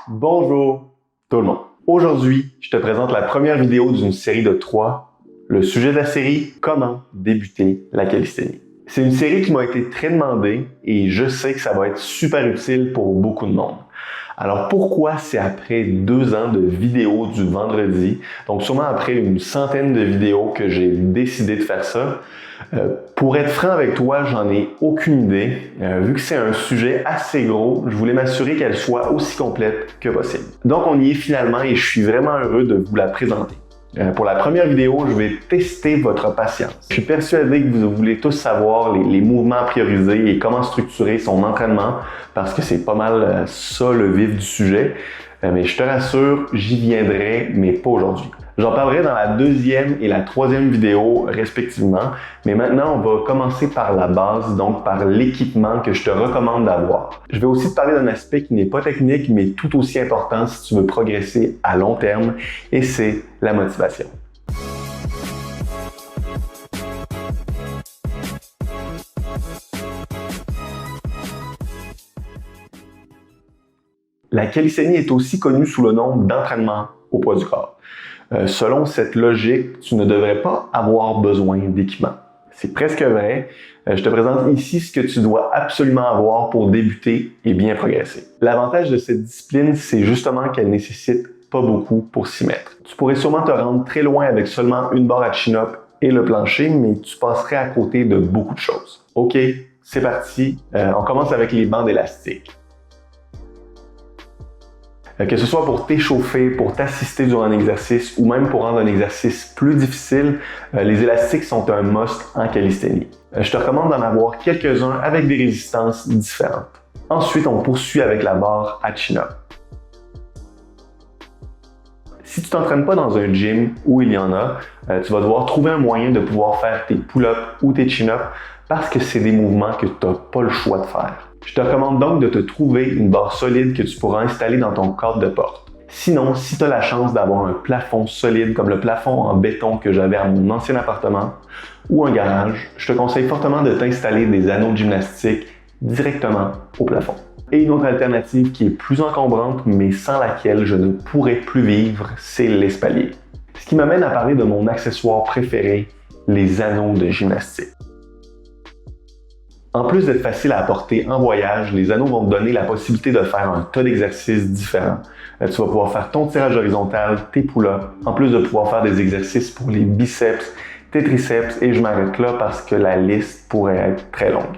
Bonjour tout le monde. Aujourd'hui, je te présente la première vidéo d'une série de 3. Le sujet de la série, comment débuter la calisthénie. C'est une série qui m'a été très demandée et je sais que ça va être super utile pour beaucoup de monde. Alors pourquoi c'est après 2 ans de vidéos du vendredi, donc sûrement après une centaine de vidéos que j'ai décidé de faire ça? Pour être franc avec toi, j'en ai aucune idée. Vu que c'est un sujet assez gros, je voulais m'assurer qu'elle soit aussi complète que possible. Donc on y est finalement et je suis vraiment heureux de vous la présenter. Pour la première vidéo, je vais tester votre patience. Je suis persuadé que vous voulez tous savoir les mouvements à prioriser et comment structurer son entraînement parce que c'est pas mal ça le vif du sujet. Mais je te rassure, j'y viendrai, mais pas aujourd'hui. J'en parlerai dans la 2e et la 3e vidéo respectivement, mais maintenant on va commencer par la base, donc par l'équipement que je te recommande d'avoir. Je vais aussi te parler d'un aspect qui n'est pas technique, mais tout aussi important si tu veux progresser à long terme, et c'est la motivation. La calisthénie est aussi connue sous le nom d'entraînement au poids du corps. Selon cette logique, tu ne devrais pas avoir besoin d'équipement. C'est presque vrai. Je te présente ici ce que tu dois absolument avoir pour débuter et bien progresser. L'avantage de cette discipline, c'est justement qu'elle nécessite pas beaucoup pour s'y mettre. Tu pourrais sûrement te rendre très loin avec seulement une barre à chin-up et le plancher, mais tu passerais à côté de beaucoup de choses. OK, c'est parti. On commence avec les bandes élastiques. Que ce soit pour t'échauffer, pour t'assister durant un exercice ou même pour rendre un exercice plus difficile, les élastiques sont un must en calisthénie. Je te recommande d'en avoir quelques-uns avec des résistances différentes. Ensuite, on poursuit avec la barre à chin-up. Si tu t'entraînes pas dans un gym où il y en a, tu vas devoir trouver un moyen de pouvoir faire tes pull-ups ou tes chin-ups parce que c'est des mouvements que tu n'as pas le choix de faire. Je te recommande donc de te trouver une barre solide que tu pourras installer dans ton cadre de porte. Sinon, si tu as la chance d'avoir un plafond solide comme le plafond en béton que j'avais à mon ancien appartement ou un garage, je te conseille fortement de t'installer des anneaux de gymnastique directement au plafond. Et une autre alternative qui est plus encombrante mais sans laquelle je ne pourrais plus vivre, c'est l'espalier. Ce qui m'amène à parler de mon accessoire préféré, les anneaux de gymnastique. En plus d'être facile à apporter en voyage, les anneaux vont te donner la possibilité de faire un tas d'exercices différents. Tu vas pouvoir faire ton tirage horizontal, tes pull-ups, en plus de pouvoir faire des exercices pour les biceps, tes triceps, et je m'arrête là parce que la liste pourrait être très longue.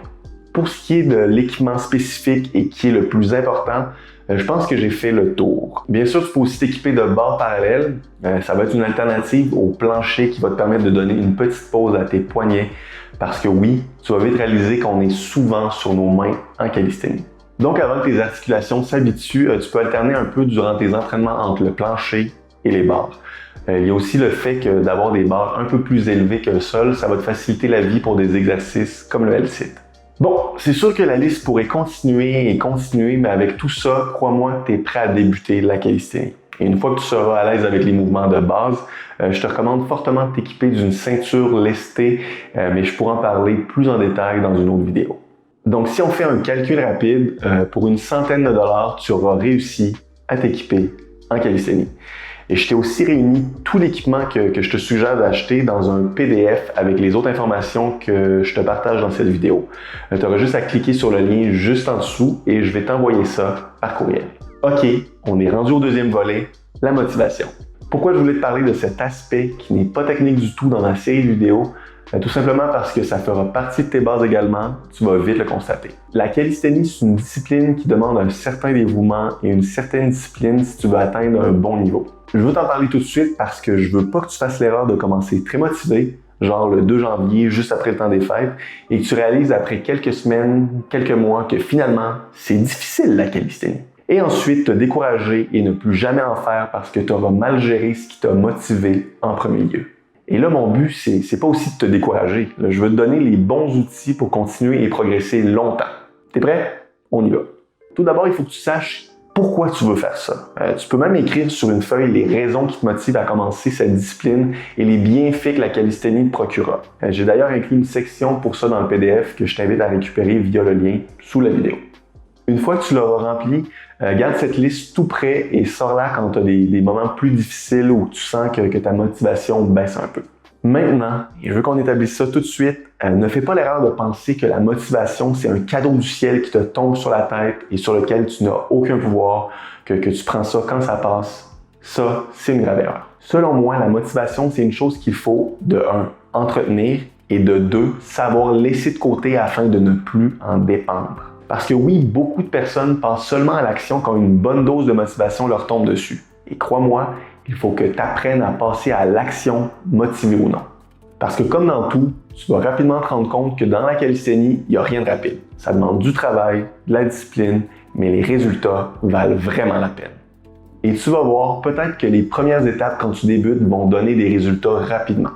Pour ce qui est de l'équipement spécifique et qui est le plus important, je pense que j'ai fait le tour. Bien sûr, tu peux aussi t'équiper de barres parallèles. Ça va être une alternative au plancher qui va te permettre de donner une petite pause à tes poignets. Parce que oui, tu vas vite réaliser qu'on est souvent sur nos mains en calisthénie. Donc avant que tes articulations s'habituent, tu peux alterner un peu durant tes entraînements entre le plancher et les barres. Il y a aussi le fait que d'avoir des barres un peu plus élevées que le sol, ça va te faciliter la vie pour des exercices comme le L-sit. Bon, c'est sûr que la liste pourrait continuer et continuer, mais avec tout ça, crois-moi, tu es prêt à débuter la calisthénie. Et une fois que tu seras à l'aise avec les mouvements de base, je te recommande fortement de t'équiper d'une ceinture lestée, mais je pourrai en parler plus en détail dans une autre vidéo. Donc si on fait un calcul rapide, pour une centaine de dollars, tu auras réussi à t'équiper en calisthénie. Et je t'ai aussi réuni tout l'équipement que je te suggère d'acheter dans un PDF avec les autres informations que je te partage dans cette vidéo. Tu auras juste à cliquer sur le lien juste en dessous et je vais t'envoyer ça par courriel. OK, on est rendu au 2e volet, la motivation. Pourquoi je voulais te parler de cet aspect qui n'est pas technique du tout dans ma série de vidéos? Tout simplement parce que ça fera partie de tes bases également, tu vas vite le constater. La calisthénie, c'est une discipline qui demande un certain dévouement et une certaine discipline si tu veux atteindre un bon niveau. Je veux t'en parler tout de suite parce que je veux pas que tu fasses l'erreur de commencer très motivé, genre le 2 janvier, juste après le temps des fêtes, et que tu réalises après quelques semaines, quelques mois que finalement, c'est difficile la calisthénie. Et ensuite te décourager et ne plus jamais en faire parce que tu auras mal géré ce qui t'a motivé en premier lieu. Et là, mon but, c'est pas aussi de te décourager. Là, je veux te donner les bons outils pour continuer et progresser longtemps. T'es prêt? On y va. Tout d'abord, il faut que tu saches pourquoi tu veux faire ça. Tu peux même écrire sur une feuille les raisons qui te motivent à commencer cette discipline et les bienfaits que la calisthénie te procurera. J'ai d'ailleurs inclus une section pour ça dans le PDF que je t'invite à récupérer via le lien sous la vidéo. Une fois que tu l'auras rempli, Garde cette liste tout près et sors-la quand tu as des moments plus difficiles où tu sens que ta motivation baisse un peu. Maintenant, et je veux qu'on établisse ça tout de suite, ne fais pas l'erreur de penser que la motivation, c'est un cadeau du ciel qui te tombe sur la tête et sur lequel tu n'as aucun pouvoir, que tu prends ça quand ça passe. Ça, c'est une grave erreur. Selon moi, la motivation, c'est une chose qu'il faut, de 1, entretenir et de 2, savoir laisser de côté afin de ne plus en dépendre. Parce que oui, beaucoup de personnes passent seulement à l'action quand une bonne dose de motivation leur tombe dessus. Et crois-moi, il faut que tu apprennes à passer à l'action, motivé ou non. Parce que comme dans tout, tu vas rapidement te rendre compte que dans la calisthénie, il n'y a rien de rapide. Ça demande du travail, de la discipline, mais les résultats valent vraiment la peine. Et tu vas voir, peut-être que les premières étapes quand tu débutes vont donner des résultats rapidement.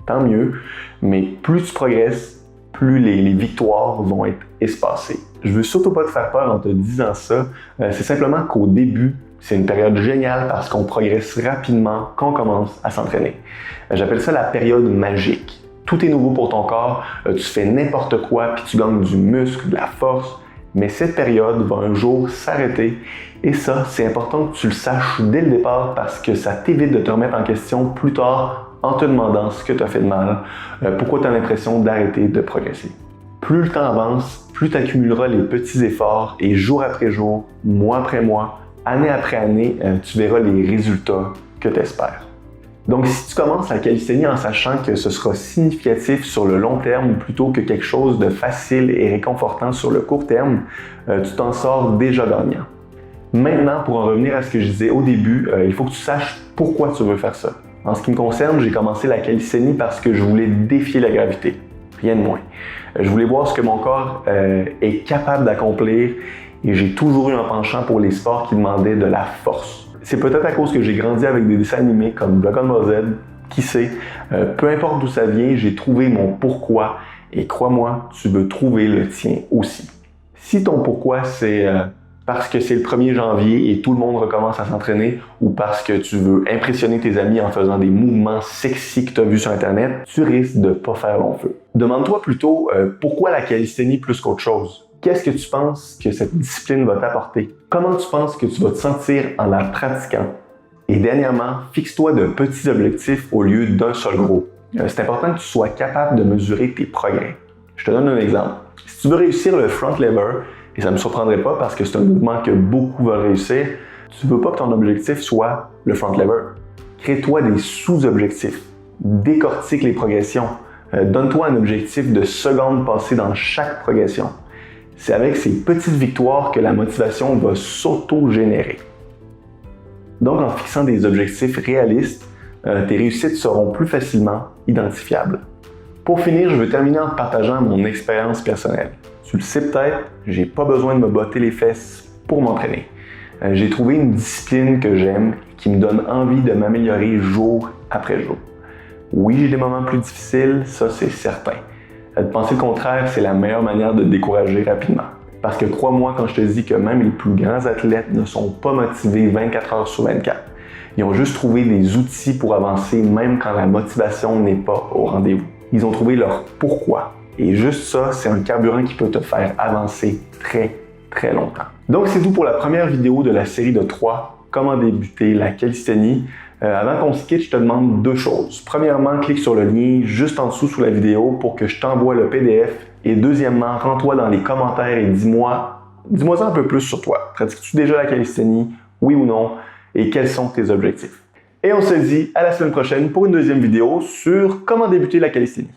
Tant mieux, mais plus tu progresses, plus les victoires vont être espacées. Je veux surtout pas te faire peur en te disant ça, c'est simplement qu'au début, c'est une période géniale parce qu'on progresse rapidement quand on commence à s'entraîner. J'appelle ça la période magique. Tout est nouveau pour ton corps, tu fais n'importe quoi puis tu gagnes du muscle, de la force, mais cette période va un jour s'arrêter et ça, c'est important que tu le saches dès le départ parce que ça t'évite de te remettre en question plus tard en te demandant ce que tu as fait de mal, pourquoi tu as l'impression d'arrêter de progresser. Plus le temps avance, plus tu accumuleras les petits efforts et jour après jour, mois après mois, année après année, tu verras les résultats que tu espères. Donc, si tu commences la calisthénie en sachant que ce sera significatif sur le long terme plutôt que quelque chose de facile et réconfortant sur le court terme, tu t'en sors déjà gagnant. Maintenant, pour en revenir à ce que je disais au début, il faut que tu saches pourquoi tu veux faire ça. En ce qui me concerne, j'ai commencé la calisthénie parce que je voulais défier la gravité. Rien de moins. Je voulais voir ce que mon corps est capable d'accomplir et j'ai toujours eu un penchant pour les sports qui demandaient de la force. C'est peut-être à cause que j'ai grandi avec des dessins animés comme Dragon Ball Z, qui sait, peu importe d'où ça vient, j'ai trouvé mon pourquoi et crois-moi, tu veux trouver le tien aussi. Si ton pourquoi c'est parce que c'est le 1er janvier et tout le monde recommence à s'entraîner ou parce que tu veux impressionner tes amis en faisant des mouvements sexy que tu as vus sur Internet, tu risques de pas faire long feu. Demande-toi plutôt pourquoi la calisthénie plus qu'autre chose. Qu'est-ce que tu penses que cette discipline va t'apporter? Comment tu penses que tu vas te sentir en la pratiquant? Et dernièrement, fixe-toi de petits objectifs au lieu d'un seul gros. C'est important que tu sois capable de mesurer tes progrès. Je te donne un exemple. Si tu veux réussir le front lever, et ça ne me surprendrait pas parce que c'est un mouvement que beaucoup veulent réussir, tu ne veux pas que ton objectif soit le front lever. Crée-toi des sous-objectifs. Décortique les progressions. Donne-toi un objectif de secondes passées dans chaque progression. C'est avec ces petites victoires que la motivation va s'auto-générer. Donc, en fixant des objectifs réalistes, tes réussites seront plus facilement identifiables. Pour finir, je veux terminer en te partageant mon expérience personnelle. Tu le sais peut-être, j'ai pas besoin de me botter les fesses pour m'entraîner. J'ai trouvé une discipline que j'aime, qui me donne envie de m'améliorer jour après jour. Oui, j'ai des moments plus difficiles, ça c'est certain. De penser le contraire, c'est la meilleure manière de te décourager rapidement. Parce que crois-moi quand je te dis que même les plus grands athlètes ne sont pas motivés 24 heures sur 24. Ils ont juste trouvé des outils pour avancer même quand la motivation n'est pas au rendez-vous. Ils ont trouvé leur pourquoi. Et juste ça, c'est un carburant qui peut te faire avancer très, très longtemps. Donc c'est tout pour la première vidéo de la série de 3, comment débuter la calisthénie. Avant qu'on se quitte, je te demande 2 choses. Premièrement, clique sur le lien juste en dessous sous la vidéo pour que je t'envoie le PDF. Et deuxièmement, rends-toi dans les commentaires et dis-moi un peu plus sur toi. Pratiques-tu déjà la calisthénie, oui ou non, et quels sont tes objectifs? Et on se dit à la semaine prochaine pour une deuxième vidéo sur comment débuter la calisthénie.